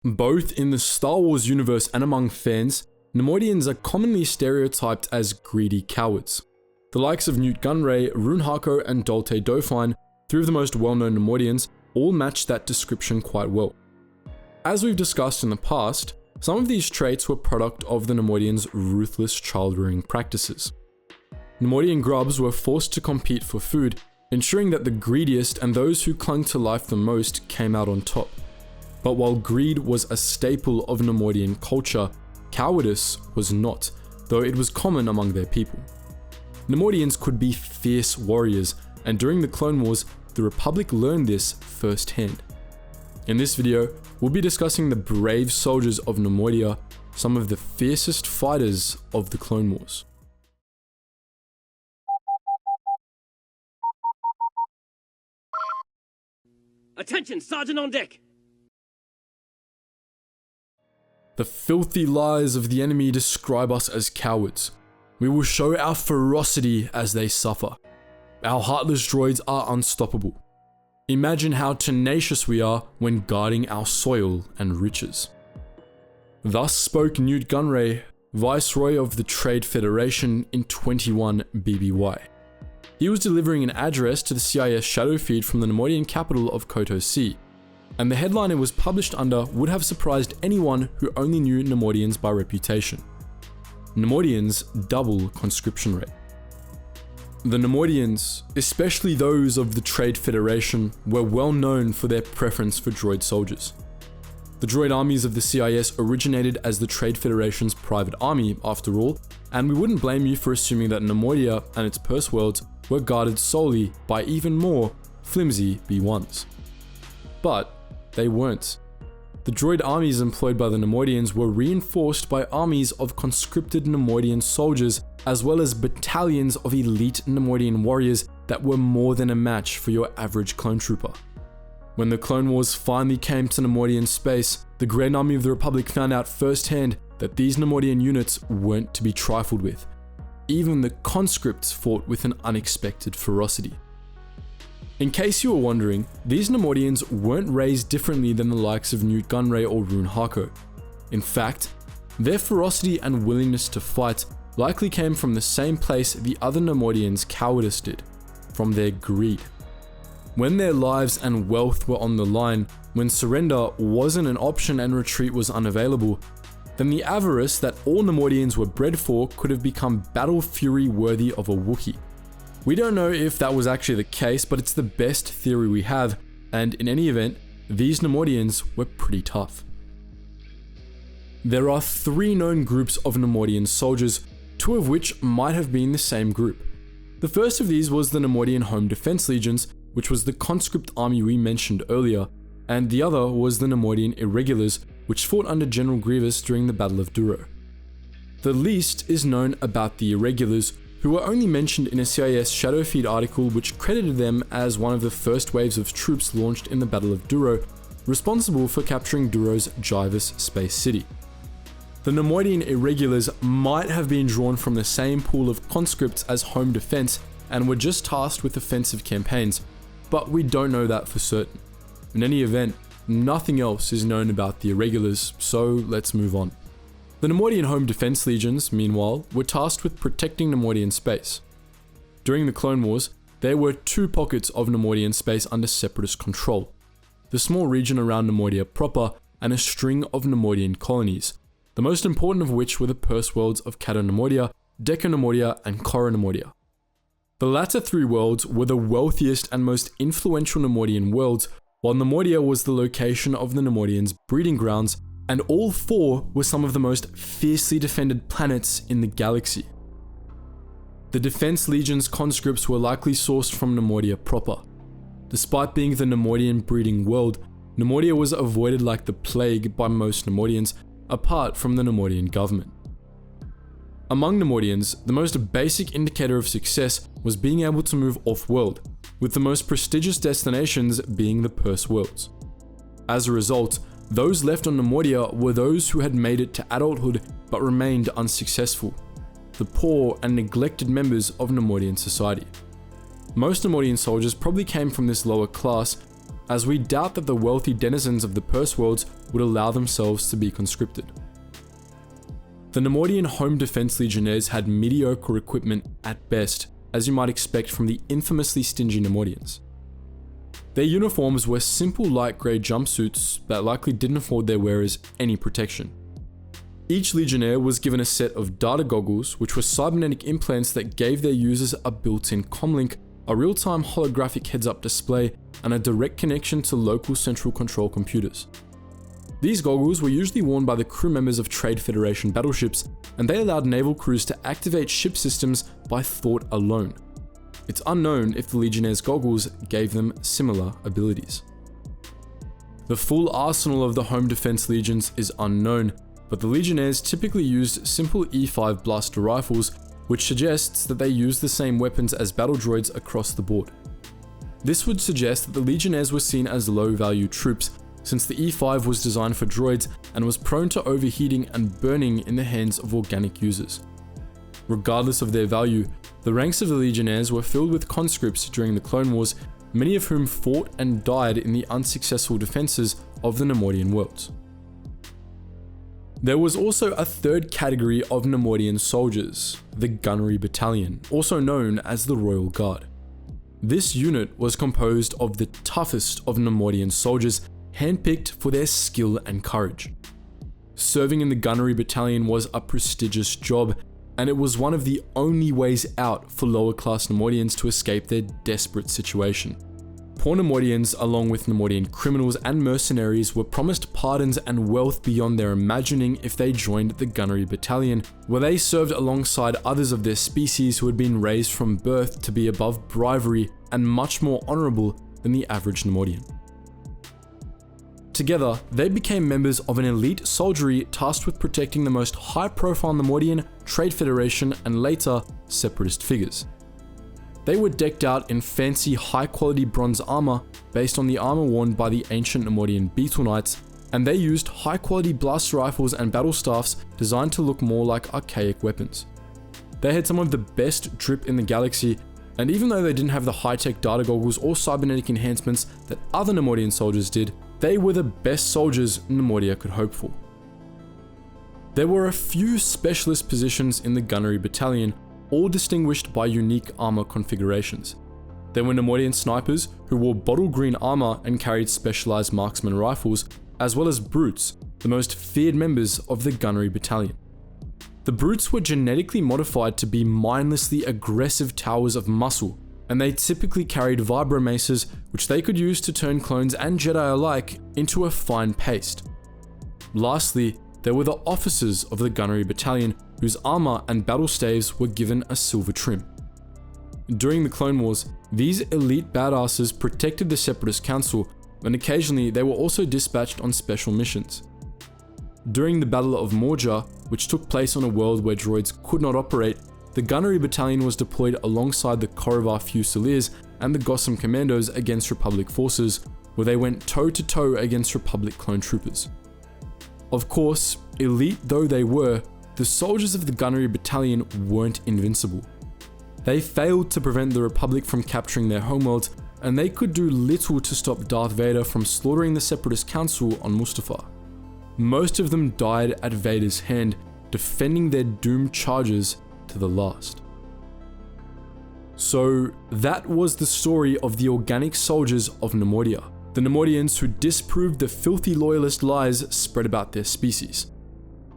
Both in the Star Wars universe and among fans, Neimoidians are commonly stereotyped as greedy cowards. The likes of Nute Gunray, Rune Harko, and Dolte Dauphine, three of the most well-known Neimoidians, all match that description quite well. As we've discussed in the past, some of these traits were product of the Neimoidians' ruthless child-rearing practices. Neimoidian grubs were forced to compete for food, ensuring that the greediest and those who clung to life the most came out on top. But while greed was a staple of Neimoidian culture, cowardice was not, though it was common among their people. Neimoidians could be fierce warriors, and during the Clone Wars, the Republic learned this firsthand. In this video, we'll be discussing the brave soldiers of Neimoidia, some of the fiercest fighters of the Clone Wars. Attention, Sergeant on deck! The filthy lies of the enemy describe us as cowards. We will show our ferocity as they suffer. Our heartless droids are unstoppable. Imagine how tenacious we are when guarding our soil and riches. Thus spoke Nute Gunray, Viceroy of the Trade Federation in 21 BBY. He was delivering an address to the CIS shadow feed from the Neimoidian capital of Koto C, and the headline it was published under would have surprised anyone who only knew Neimoidians by reputation. Neimoidians' double conscription rate. The Neimoidians, especially those of the Trade Federation, were well known for their preference for droid soldiers. The droid armies of the CIS originated as the Trade Federation's private army, after all, and we wouldn't blame you for assuming that Neimoidia and its purse worlds were guarded solely by even more flimsy B1s. But they weren't. The droid armies employed by the Neimoidians were reinforced by armies of conscripted Neimoidian soldiers, as well as battalions of elite Neimoidian warriors that were more than a match for your average clone trooper. When the Clone Wars finally came to Neimoidian space, the Grand Army of the Republic found out firsthand that these Neimoidian units weren't to be trifled with. Even the conscripts fought with an unexpected ferocity. In case you were wondering, these Neimoidians weren't raised differently than the likes of Nute Gunray or Rune Harko. In fact, their ferocity and willingness to fight likely came from the same place the other Neimoidians' cowardice did, from their greed. When their lives and wealth were on the line, when surrender wasn't an option and retreat was unavailable, then the avarice that all Neimoidians were bred for could have become battle fury worthy of a Wookiee. We don't know if that was actually the case, but it's the best theory we have, and in any event, these Neimoidians were pretty tough. There are three known groups of Neimoidian soldiers, two of which might have been the same group. The first of these was the Neimoidian Home Defense Legions, which was the conscript army we mentioned earlier, and the other was the Neimoidian Irregulars, which fought under General Grievous during the Battle of Duro. The least is known about the Irregulars, who were only mentioned in a CIS shadow feed article which credited them as one of the first waves of troops launched in the Battle of Duro, responsible for capturing Duro's Jivus space city. The Neimoidian Irregulars might have been drawn from the same pool of conscripts as Home Defense and were just tasked with offensive campaigns, but we don't know that for certain. In any event, nothing else is known about the Irregulars, so let's move on. The Neimoidian Home Defense Legions, meanwhile, were tasked with protecting Neimoidian space. During the Clone Wars, there were two pockets of Neimoidian space under Separatist control: the small region around Neimoidia proper and a string of Neimoidian colonies, the most important of which were the purse worlds of Cato Neimoidia, Deca Neimoidia, and Cora Neimoidia. The latter three worlds were the wealthiest and most influential Neimoidian worlds, while Neimoidia was the location of the Neimoidians' breeding grounds, and all four were some of the most fiercely defended planets in the galaxy. The Defense Legion's conscripts were likely sourced from Neimoidia proper. Despite being the Neimoidian breeding world, Neimoidia was avoided like the plague by most Neimoidians, apart from the Neimoidian government. Among Neimoidians, the most basic indicator of success was being able to move off-world, with the most prestigious destinations being the purse worlds. As a result, those left on Neimoidia were those who had made it to adulthood but remained unsuccessful, the poor and neglected members of Neimoidian society. Most Neimoidian soldiers probably came from this lower class, as we doubt that the wealthy denizens of the purse worlds would allow themselves to be conscripted. The Neimoidian Home Defense Legionnaires had mediocre equipment at best, as you might expect from the infamously stingy Neimoidians. Their uniforms were simple light grey jumpsuits that likely didn't afford their wearers any protection. Each Legionnaire was given a set of data goggles, which were cybernetic implants that gave their users a built-in comlink, a real-time holographic heads-up display, and a direct connection to local central control computers. These goggles were usually worn by the crew members of Trade Federation battleships, and they allowed naval crews to activate ship systems by thought alone. It's unknown if the Legionnaire's goggles gave them similar abilities. The full arsenal of the Home Defense Legions is unknown, but the Legionnaires typically used simple E5 blaster rifles, which suggests that they used the same weapons as battle droids across the board. This would suggest that the Legionnaires were seen as low-value troops, since the E5 was designed for droids and was prone to overheating and burning in the hands of organic users. Regardless of their value, the ranks of the Legionnaires were filled with conscripts during the Clone Wars, many of whom fought and died in the unsuccessful defenses of the Neimoidian worlds. There was also a third category of Neimoidian soldiers, the Gunnery Battalion, also known as the Royal Guard. This unit was composed of the toughest of Neimoidian soldiers, handpicked for their skill and courage. Serving in the Gunnery Battalion was a prestigious job, and it was one of the only ways out for lower class Neimoidians to escape their desperate situation. Poor Neimoidians, along with Neimoidian criminals and mercenaries, were promised pardons and wealth beyond their imagining if they joined the Gunnery Battalion, where they served alongside others of their species who had been raised from birth to be above bribery and much more honourable than the average Neimoidian. Together, they became members of an elite soldiery tasked with protecting the most high-profile Neimoidian, Trade Federation, and later, Separatist figures. They were decked out in fancy high-quality bronze armor based on the armor worn by the ancient Neimoidian Beetle Knights, and they used high-quality blaster rifles and battle staffs designed to look more like archaic weapons. They had some of the best drip in the galaxy, and even though they didn't have the high-tech data goggles or cybernetic enhancements that other Neimoidian soldiers did, they were the best soldiers Neimoidia could hope for. There were a few specialist positions in the Gunnery Battalion, all distinguished by unique armor configurations. There were Neimoidian snipers who wore bottle green armor and carried specialized marksman rifles, as well as brutes, the most feared members of the Gunnery Battalion. The brutes were genetically modified to be mindlessly aggressive towers of muscle, and they typically carried vibromaces, which they could use to turn clones and Jedi alike into a fine paste. Lastly, there were the officers of the Gunnery Battalion, whose armor and battle staves were given a silver trim. During the Clone Wars, these elite badasses protected the Separatist Council, and occasionally they were also dispatched on special missions. During the Battle of Morja, which took place on a world where droids could not operate, the Gunnery Battalion was deployed alongside the Korrivar Fusiliers and the Gossam Commandos against Republic forces, where they went toe-to-toe against Republic clone troopers. Of course, elite though they were, the soldiers of the Gunnery Battalion weren't invincible. They failed to prevent the Republic from capturing their homeworld, and they could do little to stop Darth Vader from slaughtering the Separatist Council on Mustafar. Most of them died at Vader's hand, defending their doomed charges to the last. So that was the story of the organic soldiers of Neimoidia, the Neimoidians who disproved the filthy loyalist lies spread about their species.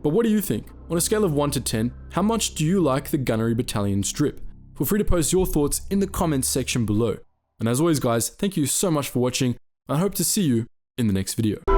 But what do you think? On a scale of 1 to 10, how much do you like the Gunnery Battalion's drip? Feel free to post your thoughts in the comments section below. And as always guys, thank you so much for watching. I hope to see you in the next video.